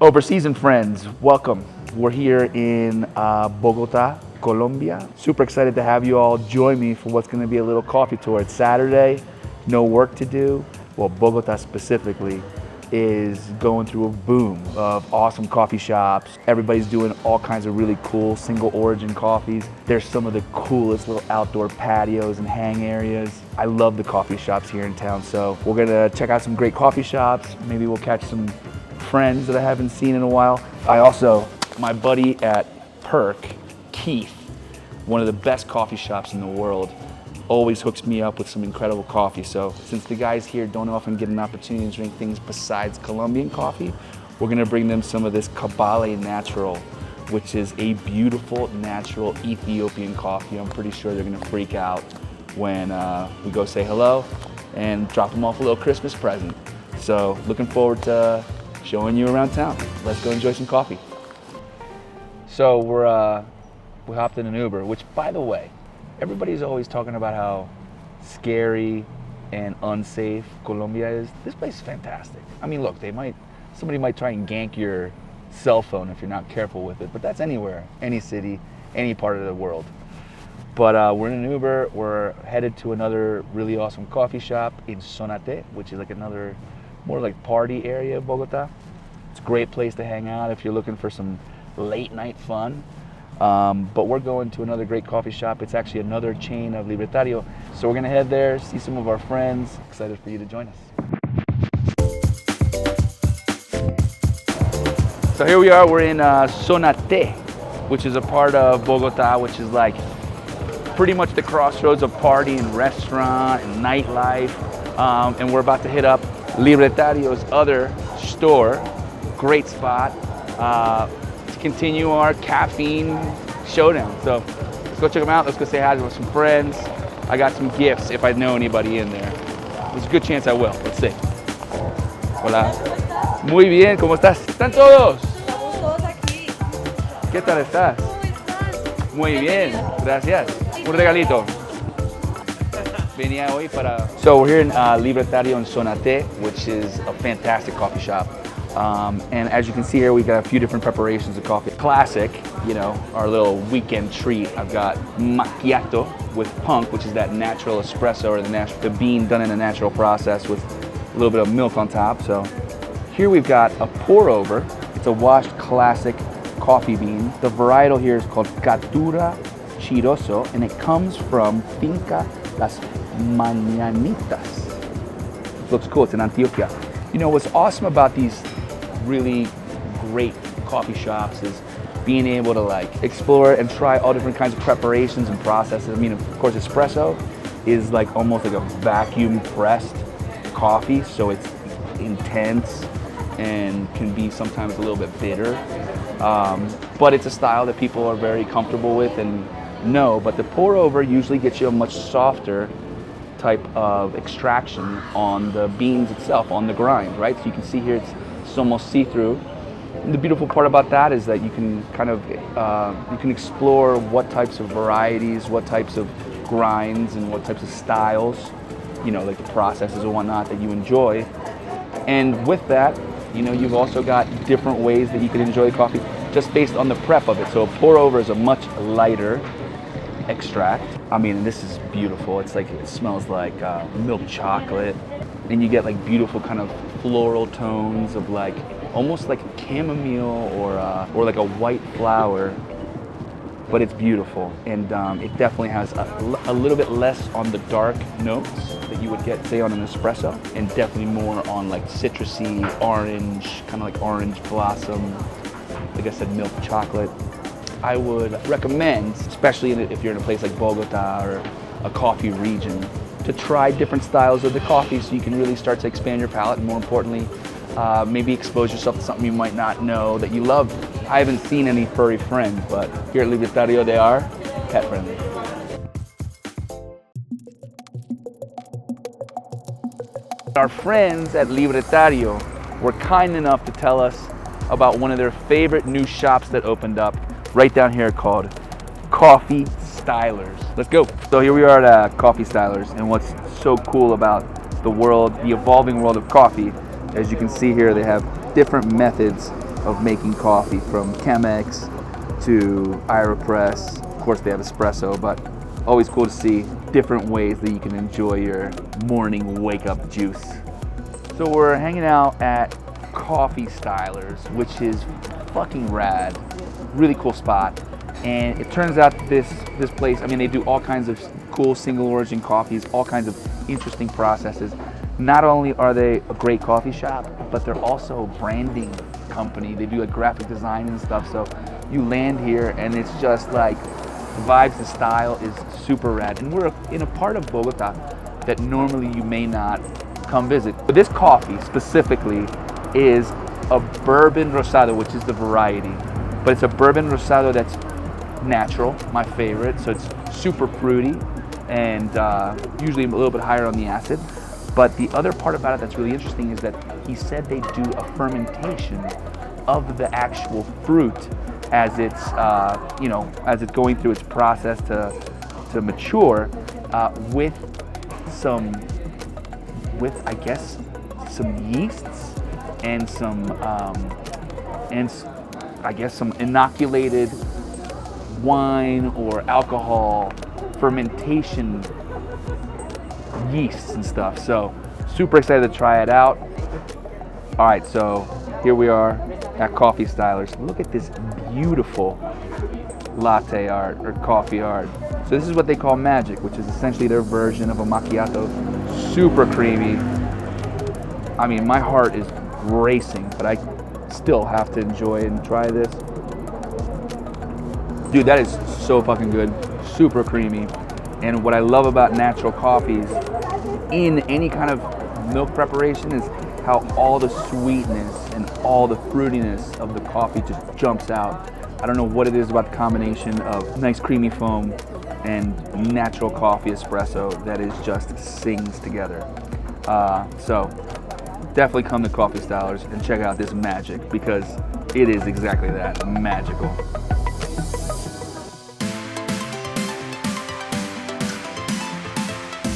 OverSeasoned friends, welcome. We're here in Bogota, Colombia. Super excited to have you all join me for what's going to be a little coffee tour. It's Saturday, no work to do. Well, Bogota specifically is going through a boom of awesome coffee shops. Everybody's doing all kinds of really cool single origin coffees. There's some of the coolest little outdoor patios and hang areas. I love the coffee shops here in town, so we're gonna check out some great coffee shops. Maybe we'll catch some friends that I haven't seen in a while. My buddy at Perk, Keith, one of the best coffee shops in the world, always hooks me up with some incredible coffee. So since the guys here don't often get an opportunity to drink things besides Colombian coffee, we're gonna bring them some of this Kabale Natural, which is a beautiful, natural Ethiopian coffee. I'm pretty sure they're gonna freak out when we go say hello and drop them off a little Christmas present. So looking forward to showing you around town. Let's go enjoy some coffee. So we hopped in an Uber, which, by the way, everybody's always talking about how scary and unsafe Colombia is. This place is fantastic. I mean, look, somebody might try and gank your cell phone if you're not careful with it, but that's anywhere, any city, any part of the world. But we're in an Uber. We're headed to another really awesome coffee shop in Zonate, which is like another more like party area of Bogota. It's a great place to hang out if you're looking for some late night fun. But we're going to another great coffee shop. It's actually another chain of Libertario. So we're gonna head there, see some of our friends. Excited for you to join us. So here we are, we're in Zonate, which is a part of Bogota, which is like pretty much the crossroads of party and restaurant and nightlife. And we're about to hit up Libertario's other store. Great spot to continue our caffeine showdown. So let's go check them out. Let's go say hi to some friends. I got some gifts if I know anybody in there. There's a good chance I will. Let's see. Hola. Muy bien, ¿cómo estás? ¿Están todos? Estamos todos aquí. ¿Qué tal estás? ¿Cómo están? Muy bien, gracias. Un regalito. Venía hoy para... So we're here in Libertario in Zonate, which is a fantastic coffee shop. And as you can see here, we've got a few different preparations of coffee. Classic, you know, our little weekend treat. I've got macchiato with punk, which is that natural espresso, or the bean done in a natural process with a little bit of milk on top. So here we've got a pour over. It's a washed classic coffee bean. The varietal here is called Catura Chiroso, and it comes from Finca Las Mañanitas. Looks cool, it's in Antioquia. You know, what's awesome about these really great coffee shops is being able to like explore and try all different kinds of preparations and processes. I mean, of course, espresso is like almost like a vacuum pressed coffee, so it's intense and can be sometimes a little bit bitter. But it's a style that people are very comfortable with and know, but the pour over usually gets you a much softer type of extraction on the beans itself, on the grind, right? So you can see here it's almost see-through. And the beautiful part about that is that you can kind of, you can explore what types of varieties, what types of grinds, and what types of styles, you know, like the processes and whatnot that you enjoy. And with that, you know, you've also got different ways that you can enjoy the coffee just based on the prep of it. So a pour over is a much lighter extract. I mean, this is beautiful. It's like, it smells like milk chocolate, and you get like beautiful kind of floral tones of like almost like chamomile or like a white flower, but it's beautiful. And it definitely has a little bit less on the dark notes that you would get, say, on an espresso, and definitely more on like citrusy, orange, kind of like orange blossom, like I said, milk chocolate. I would recommend, especially if you're in a place like Bogota or a coffee region, to try different styles of the coffee so you can really start to expand your palate, and more importantly, maybe expose yourself to something you might not know that you love. I haven't seen any furry friends, but here at Libertario they are pet friendly. Our friends at Libertario were kind enough to tell us about one of their favorite new shops that opened up right down here called Coffee Stylers. Let's go. So here we are at Coffee Stylers, and what's so cool about the world, the evolving world of coffee, as you can see here, they have different methods of making coffee, from Chemex to AeroPress. Of course, they have espresso, but always cool to see different ways that you can enjoy your morning wake-up juice. So we're hanging out at Coffee Stylers, which is fucking rad. Really cool spot. And it turns out this place, I mean, they do all kinds of cool single origin coffees, all kinds of interesting processes. Not only are they a great coffee shop, but they're also a branding company. They do like graphic design and stuff. So you land here and it's just like the vibes, the style is super rad. And we're in a part of Bogota that normally you may not come visit. But this coffee specifically is a bourbon rosado, which is the variety. But it's a bourbon rosado that's natural, my favorite. So it's super fruity and usually a little bit higher on the acid. But the other part about it that's really interesting is that he said they do a fermentation of the actual fruit as it's, as it's going through its process to mature, with I guess, some yeasts and some inoculated wine or alcohol fermentation yeasts and stuff. So super excited to try it out. All right, so here we are at Coffee Stylers. Look at this beautiful latte art or coffee art. So this is what they call magic, which is essentially their version of a macchiato. Super creamy. I mean, my heart is racing, but I still have to enjoy it and try this. Dude, that is so fucking good. Super creamy. And what I love about natural coffees in any kind of milk preparation is how all the sweetness and all the fruitiness of the coffee just jumps out. I don't know what it is about the combination of nice creamy foam and natural coffee espresso that is just sings together. So definitely come to Coffee Stylers and check out this magic, because it is exactly that, magical.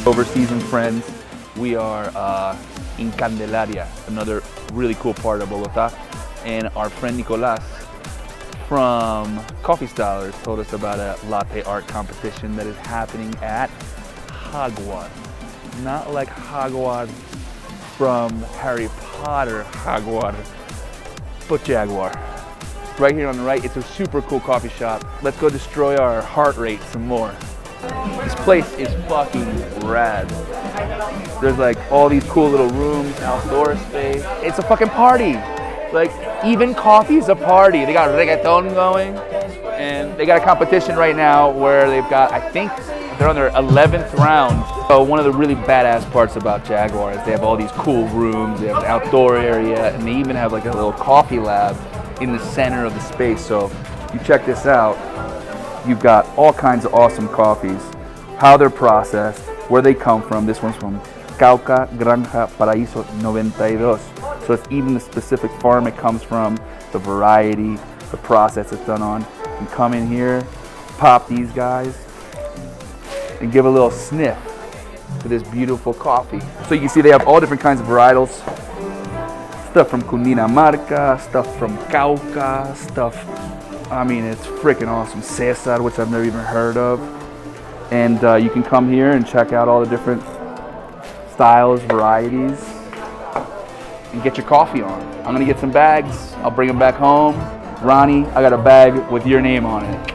OverSeasoned friends, we are in Candelaria, another really cool part of Bogota, and our friend Nicolas from Coffee Stylers told us about a latte art competition that is happening at Jaguar. Not like Jaguar from Harry Potter Jaguar, but Jaguar. Right here on the right, it's a super cool coffee shop. Let's go destroy our heart rate some more. This place is fucking rad. There's like all these cool little rooms, outdoor space. It's a fucking party. Like, even coffee's a party. They got reggaeton going, and they got a competition right now where they've got, I think they're on their 11th round. So one of the really badass parts about Jaguar is they have all these cool rooms, they have an outdoor area, and they even have like a little coffee lab in the center of the space. So you check this out. You've got all kinds of awesome coffees, how they're processed, where they come from. This one's from Cauca Granja Paraíso 92. So it's even the specific farm it comes from, the variety, the process it's done on. You can come in here, pop these guys, and give a little sniff to this beautiful coffee. So you can see they have all different kinds of varietals. Stuff from Cundinamarca, stuff from Cauca, stuff, I mean, it's freaking awesome. Cesar, which I've never even heard of. And you can come here and check out all the different styles, varieties, and get your coffee on. I'm gonna get some bags. I'll bring them back home. Ronnie, I got a bag with your name on it.